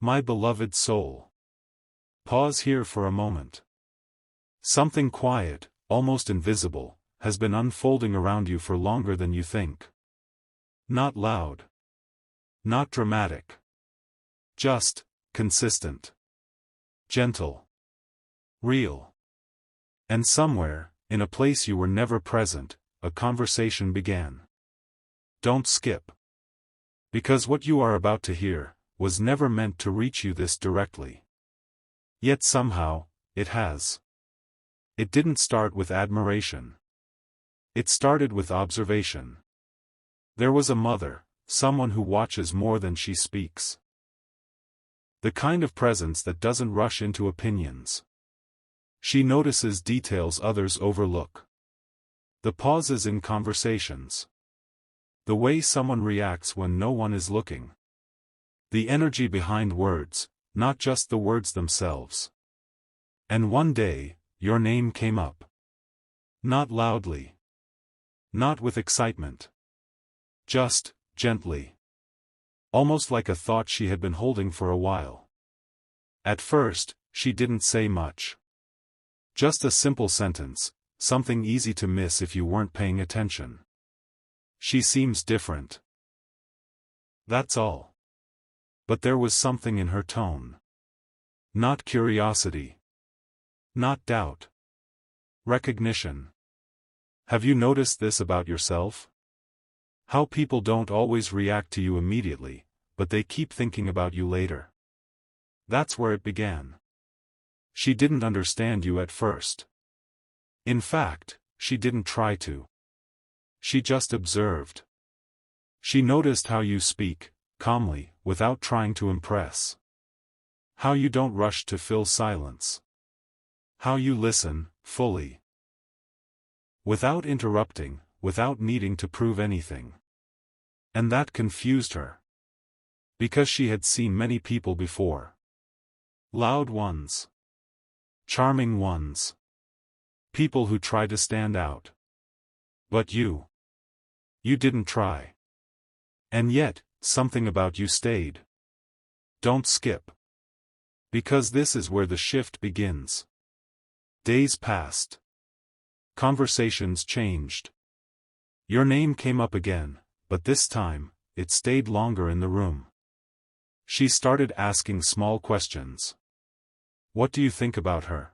My beloved soul. Pause here for a moment. Something quiet, almost invisible, has been unfolding around you for longer than you think. Not loud. Not dramatic. Just, consistent. Gentle. Real. And somewhere, in a place you were never present, a conversation began. Don't skip. Because what you are about to hear was never meant to reach you this directly. Yet somehow, it has. It didn't start with admiration. It started with observation. There was a mother, someone who watches more than she speaks. The kind of presence that doesn't rush into opinions. She notices details others overlook. The pauses in conversations. The way someone reacts when no one is looking. The energy behind words, not just the words themselves. And one day, your name came up. Not loudly. Not with excitement. Just, gently. Almost like a thought she had been holding for a while. At first, she didn't say much. Just a simple sentence, something easy to miss if you weren't paying attention. She seems different. That's all. But there was something in her tone. Not curiosity. Not doubt. Recognition. Have you noticed this about yourself? How people don't always react to you immediately, but they keep thinking about you later. That's where it began. She didn't understand you at first. In fact, she didn't try to. She just observed. She noticed how you speak, calmly, without trying to impress. How you don't rush to fill silence. How you listen, fully. Without interrupting, without needing to prove anything. And that confused her. Because she had seen many people before. Loud ones. Charming ones. People who try to stand out. But you didn't try. And yet, something about you stayed. Don't skip. Because this is where the shift begins. Days passed. Conversations changed. Your name came up again, but this time, it stayed longer in the room. She started asking small questions. What do you think about her?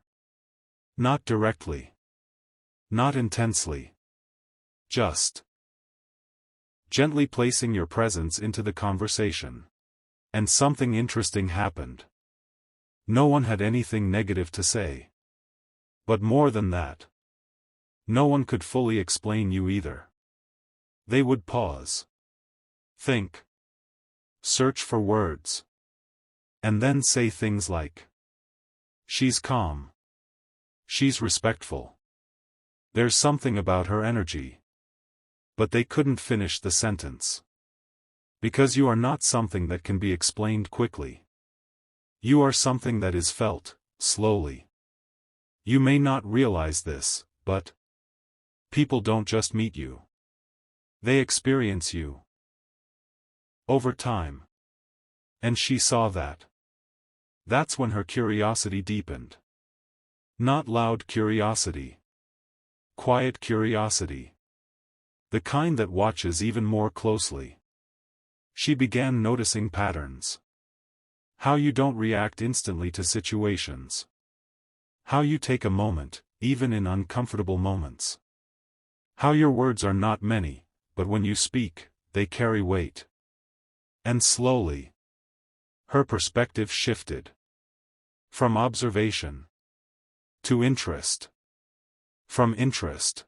Not directly. Not intensely. Just. Gently placing your presence into the conversation. And something interesting happened. No one had anything negative to say. But more than that. No one could fully explain you either. They would pause. Think. Search for words. And then say things like, she's calm. She's respectful. There's something about her energy. But they couldn't finish the sentence. Because you are not something that can be explained quickly. You are something that is felt, slowly. You may not realize this, but people don't just meet you. They experience you. Over time. And she saw that. That's when her curiosity deepened. Not loud curiosity. Quiet curiosity. The kind that watches even more closely. She began noticing patterns. How you don't react instantly to situations. How you take a moment, even in uncomfortable moments. How your words are not many, but when you speak, they carry weight. And slowly, her perspective shifted. From observation to interest. From interest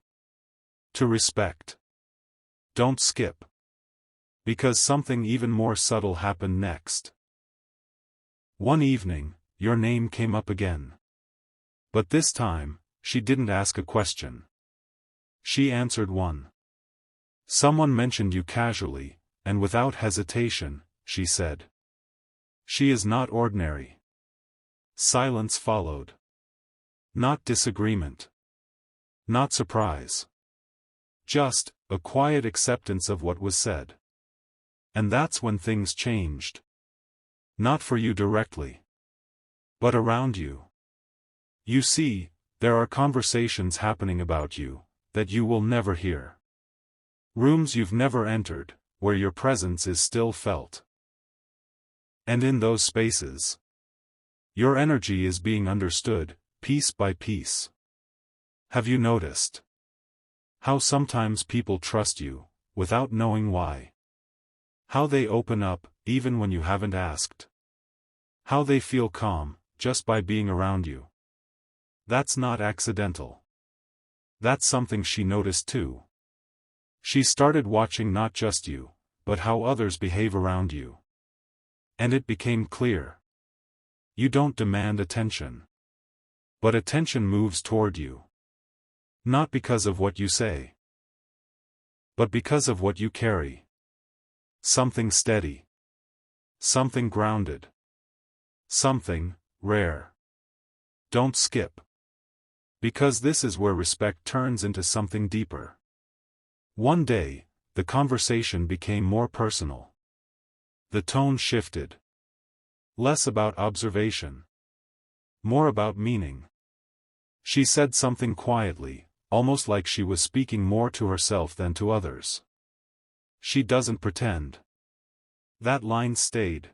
to respect. Don't skip. Because something even more subtle happened next. One evening, your name came up again. But this time, she didn't ask a question. She answered one. Someone mentioned you casually, and without hesitation, she said. She is not ordinary. Silence followed. Not disagreement. Not surprise. Just, a quiet acceptance of what was said. And that's when things changed. Not for you directly, but around you. You see, there are conversations happening about you that you will never hear. Rooms you've never entered, where your presence is still felt. And in those spaces, your energy is being understood, piece by piece. Have you noticed how sometimes people trust you, without knowing why? How they open up, even when you haven't asked? How they feel calm, just by being around you? That's not accidental. That's something she noticed too. She started watching not just you, but how others behave around you. And it became clear. You don't demand attention. But attention moves toward you. Not because of what you say, but because of what you carry. Something steady. Something grounded. Something rare. Don't skip. Because this is where respect turns into something deeper. One day, the conversation became more personal. The tone shifted. Less about observation. More about meaning. She said something quietly, almost like she was speaking more to herself than to others. She doesn't pretend. That line stayed.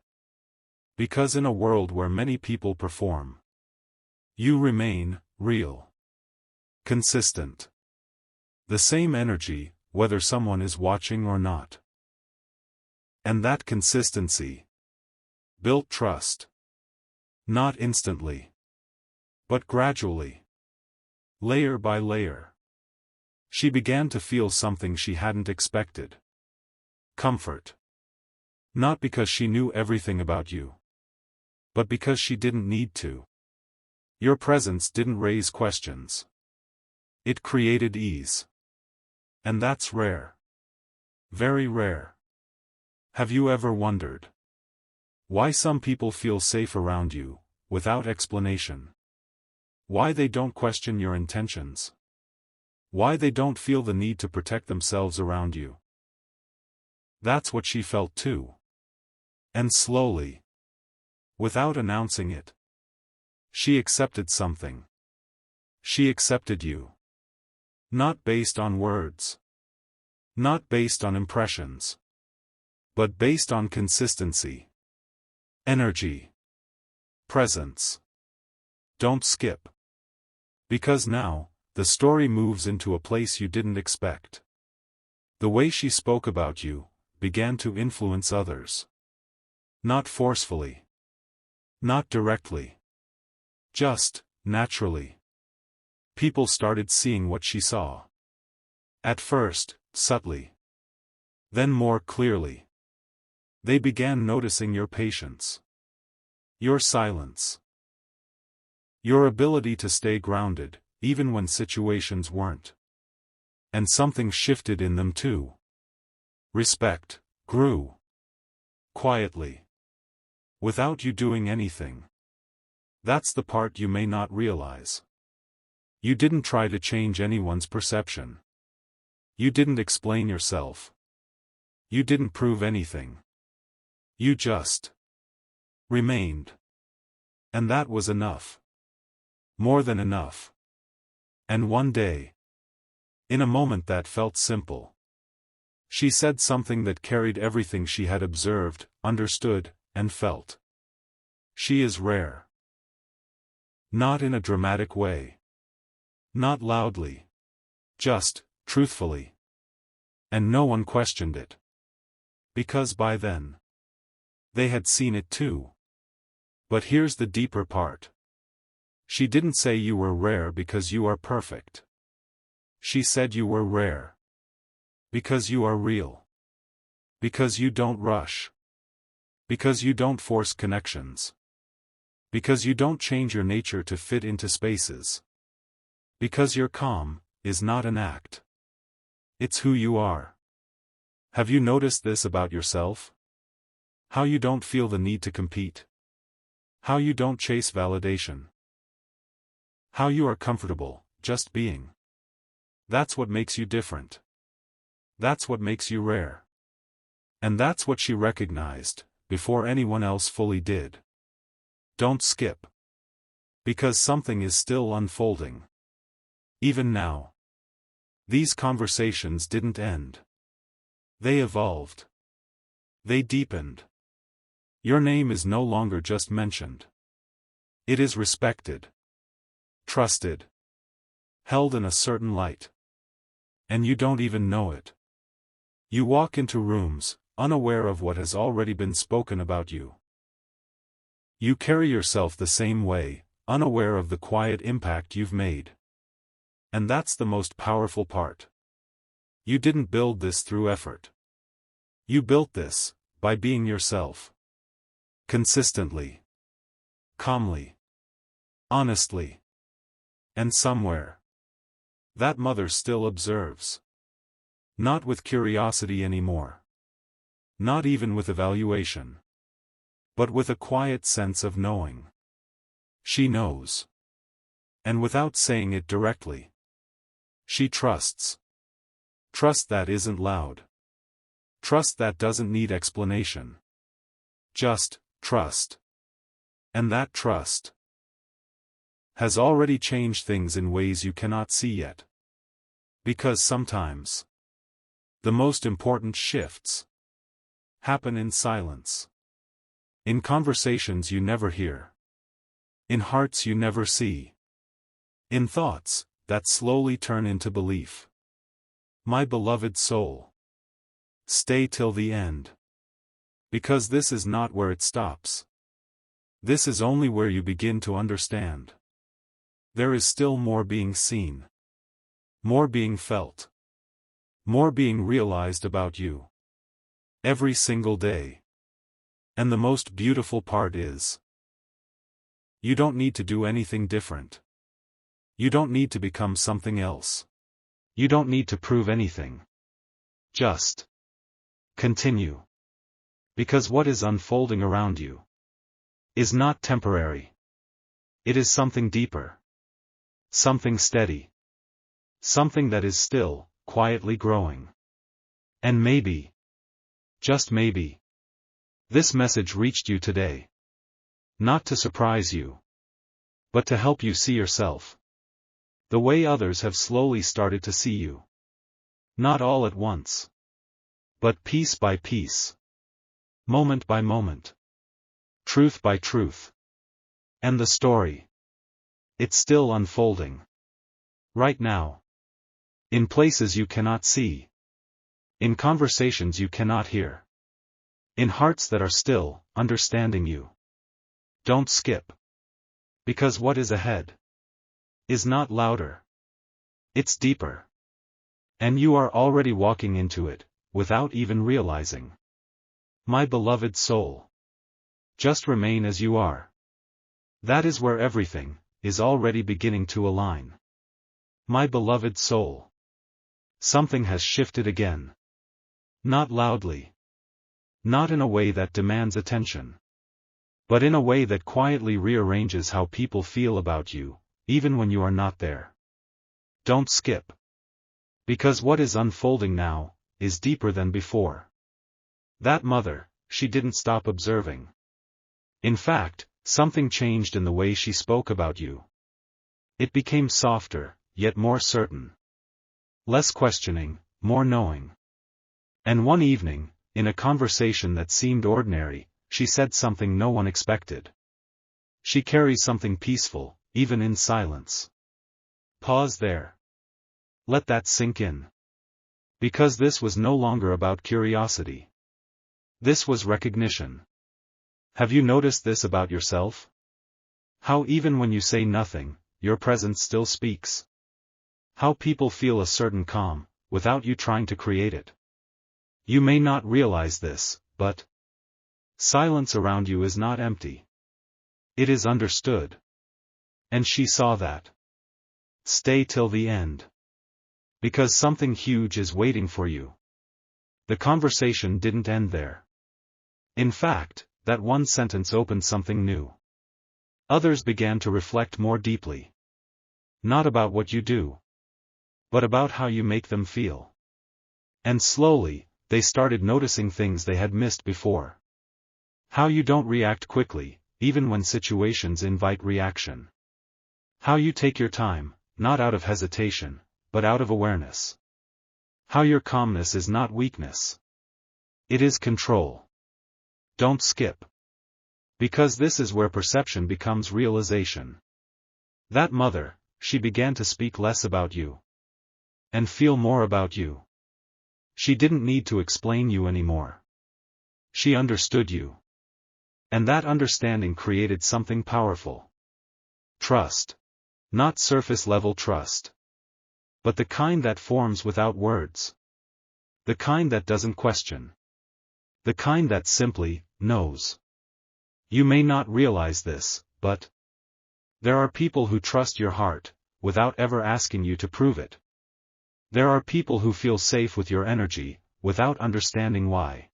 Because in a world where many people perform, you remain real. Consistent. The same energy, whether someone is watching or not. And that consistency built trust. Not instantly, but gradually. Layer by layer. She began to feel something she hadn't expected. Comfort. Not because she knew everything about you, but because she didn't need to. Your presence didn't raise questions. It created ease. And that's rare. Very rare. Have you ever wondered why some people feel safe around you, without explanation? Why they don't question your intentions? Why they don't feel the need to protect themselves around you? That's what she felt too. And slowly, without announcing it, she accepted something. She accepted you. Not based on words. Not based on impressions. But based on consistency. Energy. Presence. Don't skip. Because now, the story moves into a place you didn't expect. The way she spoke about you began to influence others. Not forcefully. Not directly. Just naturally. People started seeing what she saw. At first, subtly. Then more clearly. They began noticing your patience. Your silence. Your ability to stay grounded, even when situations weren't. And something shifted in them too. Respect grew. Quietly. Without you doing anything. That's the part you may not realize. You didn't try to change anyone's perception. You didn't explain yourself. You didn't prove anything. You just remained. And that was enough. More than enough. And one day, in a moment that felt simple, she said something that carried everything she had observed, understood, and felt. She is rare. Not in a dramatic way. Not loudly. Just, truthfully. And no one questioned it. Because by then, they had seen it too. But here's the deeper part. She didn't say you were rare because you are perfect. She said you were rare. Because you are real. Because you don't rush. Because you don't force connections. Because you don't change your nature to fit into spaces. Because your calm is not an act. It's who you are. Have you noticed this about yourself? How you don't feel the need to compete. How you don't chase validation. How you are comfortable, just being. That's what makes you different. That's what makes you rare. And that's what she recognized, before anyone else fully did. Don't skip. Because something is still unfolding. Even now. These conversations didn't end. They evolved. They deepened. Your name is no longer just mentioned. It is respected. Trusted. Held in a certain light. And you don't even know it. You walk into rooms, unaware of what has already been spoken about you. You carry yourself the same way, unaware of the quiet impact you've made. And that's the most powerful part. You didn't build this through effort. You built this, by being yourself. Consistently. Calmly. Honestly. And somewhere. That mother still observes. Not with curiosity anymore. Not even with evaluation. But with a quiet sense of knowing. She knows. And without saying it directly. She trusts. Trust that isn't loud. Trust that doesn't need explanation. Just, trust. And that trust has already changed things in ways you cannot see yet. Because sometimes the most important shifts happen in silence. In conversations you never hear. In hearts you never see. In thoughts that slowly turn into belief. My beloved soul. Stay till the end. Because this is not where it stops. This is only where you begin to understand. There is still more being seen. More being felt. More being realized about you. Every single day. And the most beautiful part is, you don't need to do anything different. You don't need to become something else. You don't need to prove anything. Just continue. Because what is unfolding around you is not temporary. It is something deeper. Something steady. Something that is still, quietly growing. And maybe, just maybe, this message reached you today. Not to surprise you, but to help you see yourself the way others have slowly started to see you. Not all at once, but piece by piece. Moment by moment. Truth by truth. And the story, it's still unfolding. Right now. In places you cannot see. In conversations you cannot hear. In hearts that are still, understanding you. Don't skip. Because what is ahead is not louder. It's deeper. And you are already walking into it, without even realizing. My beloved soul. Just remain as you are. That is where everything is already beginning to align. My beloved soul. Something has shifted again. Not loudly. Not in a way that demands attention. But in a way that quietly rearranges how people feel about you, even when you are not there. Don't skip. Because what is unfolding now is deeper than before. That mother, she didn't stop observing. In fact, something changed in the way she spoke about you. It became softer, yet more certain. Less questioning, more knowing. And one evening, in a conversation that seemed ordinary, she said something no one expected. She carries something peaceful, even in silence. Pause there. Let that sink in. Because this was no longer about curiosity. This was recognition. Have you noticed this about yourself? How even when you say nothing, your presence still speaks. How people feel a certain calm, without you trying to create it. You may not realize this, but silence around you is not empty. It is understood. And she saw that. Stay till the end. Because something huge is waiting for you. The conversation didn't end there. In fact, that one sentence opened something new. Others began to reflect more deeply. Not about what you do, but about how you make them feel. And slowly, they started noticing things they had missed before. How you don't react quickly, even when situations invite reaction. How you take your time, not out of hesitation, but out of awareness. How your calmness is not weakness. It is control. Don't skip. Because this is where perception becomes realization. That mother, she began to speak less about you. And feel more about you. She didn't need to explain you anymore. She understood you. And that understanding created something powerful. Trust. Not surface-level trust. But the kind that forms without words. The kind that doesn't question. The kind that simply knows. You may not realize this, but there are people who trust your heart, without ever asking you to prove it. There are people who feel safe with your energy, without understanding why.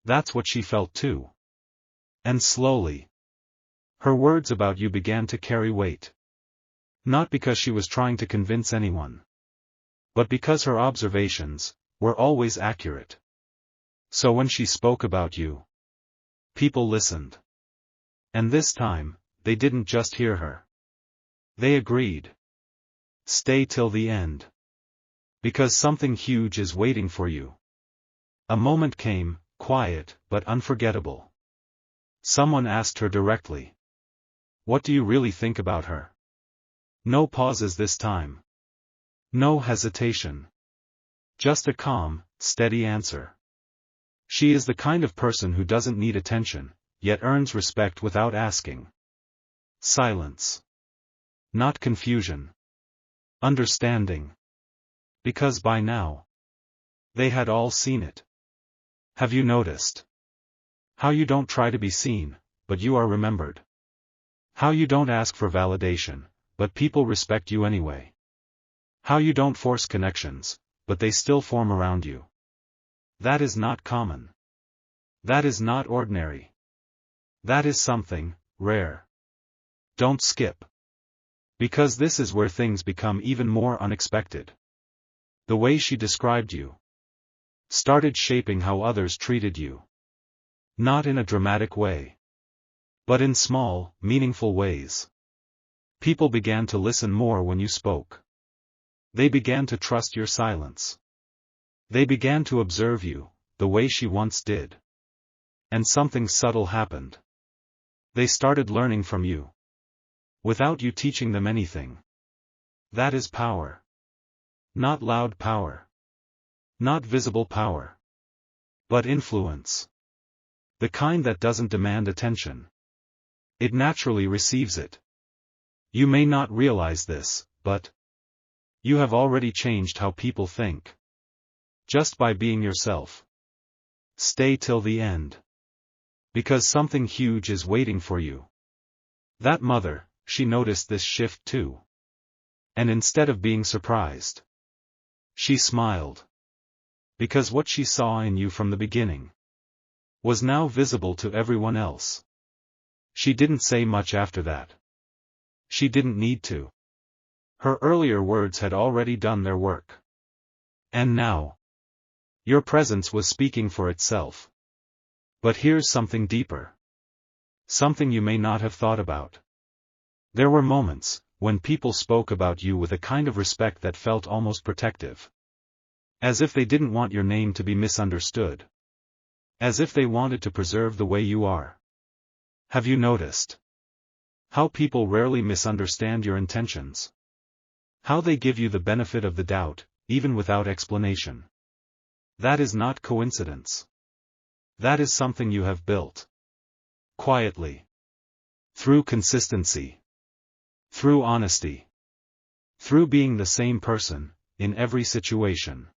That's what she felt too. And slowly, her words about you began to carry weight. Not because she was trying to convince anyone. But because her observations were always accurate. So when she spoke about you, people listened. And this time, they didn't just hear her. They agreed. Stay till the end. Because something huge is waiting for you. A moment came, quiet, but unforgettable. Someone asked her directly. What do you really think about her? No pauses this time. No hesitation. Just a calm, steady answer. She is the kind of person who doesn't need attention, yet earns respect without asking. Silence. Not confusion. Understanding. Because by now, they had all seen it. Have you noticed? How you don't try to be seen, but you are remembered. How you don't ask for validation, but people respect you anyway. How you don't force connections, but they still form around you. That is not common. That is not ordinary. That is something rare. Don't skip. Because this is where things become even more unexpected. The way she described you started shaping how others treated you. Not in a dramatic way. But in small, meaningful ways. People began to listen more when you spoke. They began to trust your silence. They began to observe you, the way she once did. And something subtle happened. They started learning from you. Without you teaching them anything. That is power. Not loud power. Not visible power. But influence. The kind that doesn't demand attention. It naturally receives it. You may not realize this, but you have already changed how people think. Just by being yourself. Stay till the end. Because something huge is waiting for you. That mother, she noticed this shift too. And instead of being surprised, she smiled. Because what she saw in you from the beginning was now visible to everyone else. She didn't say much after that. She didn't need to. Her earlier words had already done their work. And now, your presence was speaking for itself. But here's something deeper. Something you may not have thought about. There were moments when people spoke about you with a kind of respect that felt almost protective. As if they didn't want your name to be misunderstood. As if they wanted to preserve the way you are. Have you noticed how people rarely misunderstand your intentions? How they give you the benefit of the doubt, even without explanation. That is not coincidence. That is something you have built. Quietly. Through consistency. Through honesty. Through being the same person, in every situation.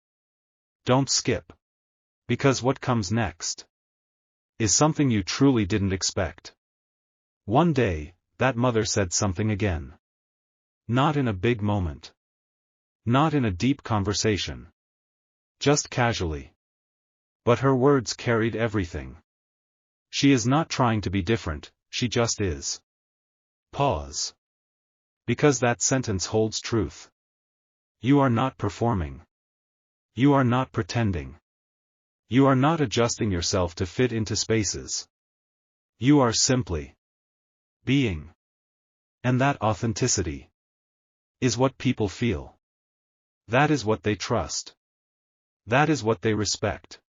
Don't skip. Because what comes next is something you truly didn't expect. One day, that mother said something again. Not in a big moment. Not in a deep conversation. Just casually. But her words carried everything. She is not trying to be different, she just is. Pause. Because that sentence holds truth. You are not performing. You are not pretending. You are not adjusting yourself to fit into spaces. You are simply being. And that authenticity is what people feel. That is what they trust. That is what they respect.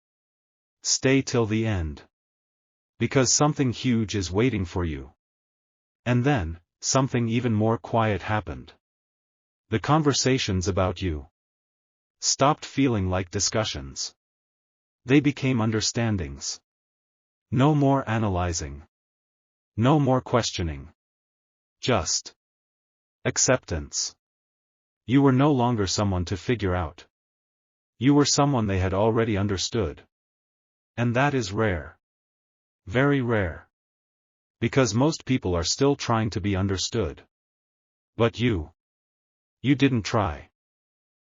Stay till the end. Because something huge is waiting for you. And then, something even more quiet happened. The conversations about you stopped feeling like discussions. They became understandings. No more analyzing. No more questioning. Just acceptance. You were no longer someone to figure out. You were someone they had already understood. And that is rare. Very rare. Because most people are still trying to be understood. But you didn't try.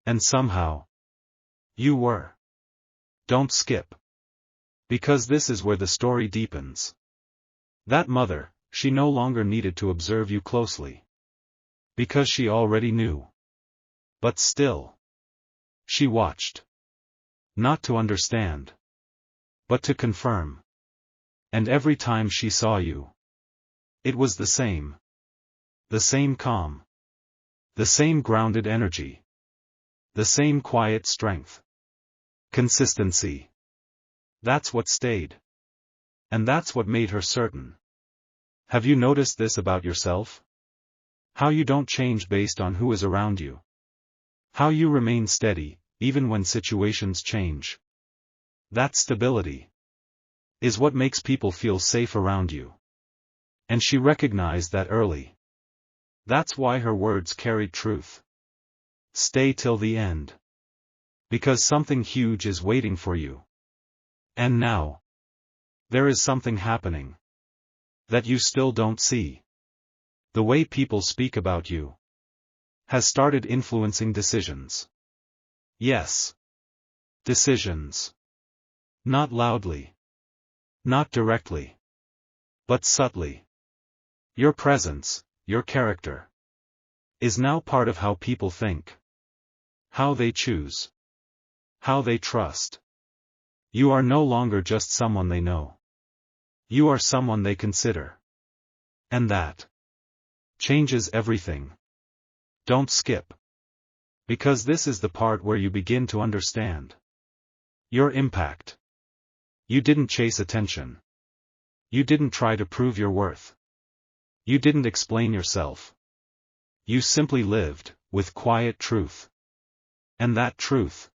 And somehow, you were. Don't skip. Because this is where the story deepens. That mother, she no longer needed to observe you closely. Because she already knew. But still. She watched. Not to understand. But to confirm. And every time she saw you, it was the same. The same calm. The same grounded energy. The same quiet strength. Consistency. That's what stayed. And that's what made her certain. Have you noticed this about yourself? How you don't change based on who is around you. How you remain steady, even when situations change. That stability is what makes people feel safe around you. And she recognized that early. That's why her words carried truth. Stay till the end. Because something huge is waiting for you. And now, there is something happening that you still don't see. The way people speak about you has started influencing decisions. Yes. Decisions. Not loudly. Not directly. But subtly. Your presence, your character, is now part of how people think. How they choose. How they trust. You are no longer just someone they know. You are someone they consider. And that changes everything. Don't skip. Because this is the part where you begin to understand your impact. You didn't chase attention. You didn't try to prove your worth. You didn't explain yourself. You simply lived, with quiet truth. And that truth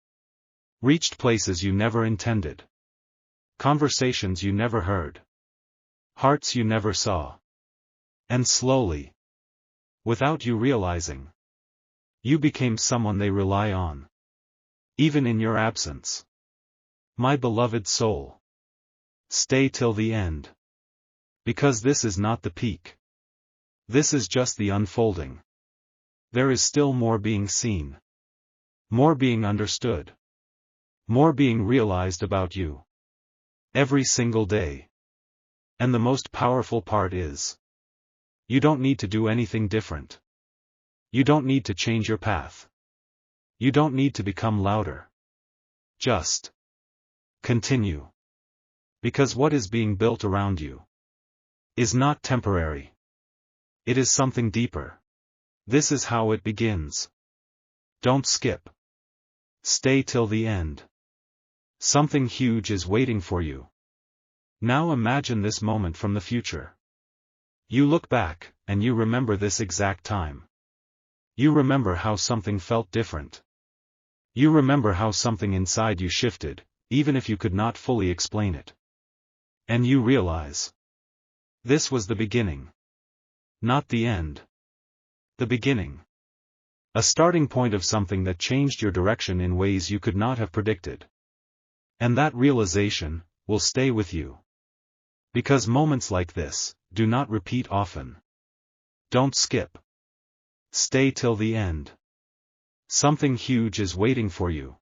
reached places you never intended. Conversations you never heard. Hearts you never saw. And slowly, without you realizing, you became someone they rely on. Even in your absence. My beloved soul. Stay till the end. Because this is not the peak. This is just the unfolding. There is still more being seen. More being understood. More being realized about you. Every single day. And the most powerful part is, you don't need to do anything different. You don't need to change your path. You don't need to become louder. Just continue. Because what is being built around you is not temporary. It is something deeper. This is how it begins. Don't skip. Stay till the end. Something huge is waiting for you. Now imagine this moment from the future. You look back, and you remember this exact time. You remember how something felt different. You remember how something inside you shifted, even if you could not fully explain it. And you realize, this was the beginning. Not the end. The beginning. A starting point of something that changed your direction in ways you could not have predicted. And that realization will stay with you. Because moments like this do not repeat often. Don't skip. Stay till the end. Something huge is waiting for you.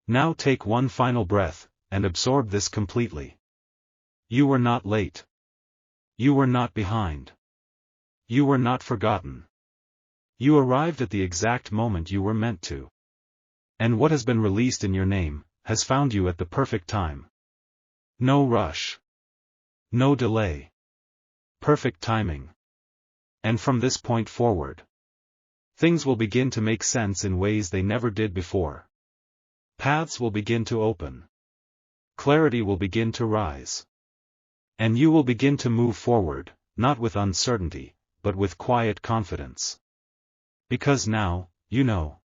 Now take one final breath, and absorb this completely. You were not late. You were not behind. You were not forgotten. You arrived at the exact moment you were meant to. And what has been released in your name has found you at the perfect time. No rush. No delay. Perfect timing. And from this point forward, things will begin to make sense in ways they never did before. Paths will begin to open. Clarity will begin to rise. And you will begin to move forward, not with uncertainty, but with quiet confidence. Because now, you know.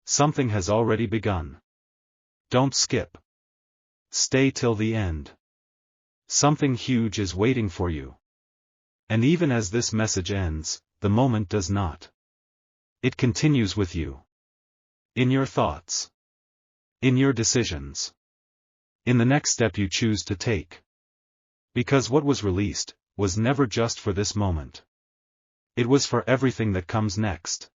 Something has already begun. Don't skip. Stay till the end. Something huge is waiting for you. And even as this message ends, the moment does not. It continues with you. In your thoughts. In your decisions. In the next step you choose to take. Because what was released, was never just for this moment. It was for everything that comes next.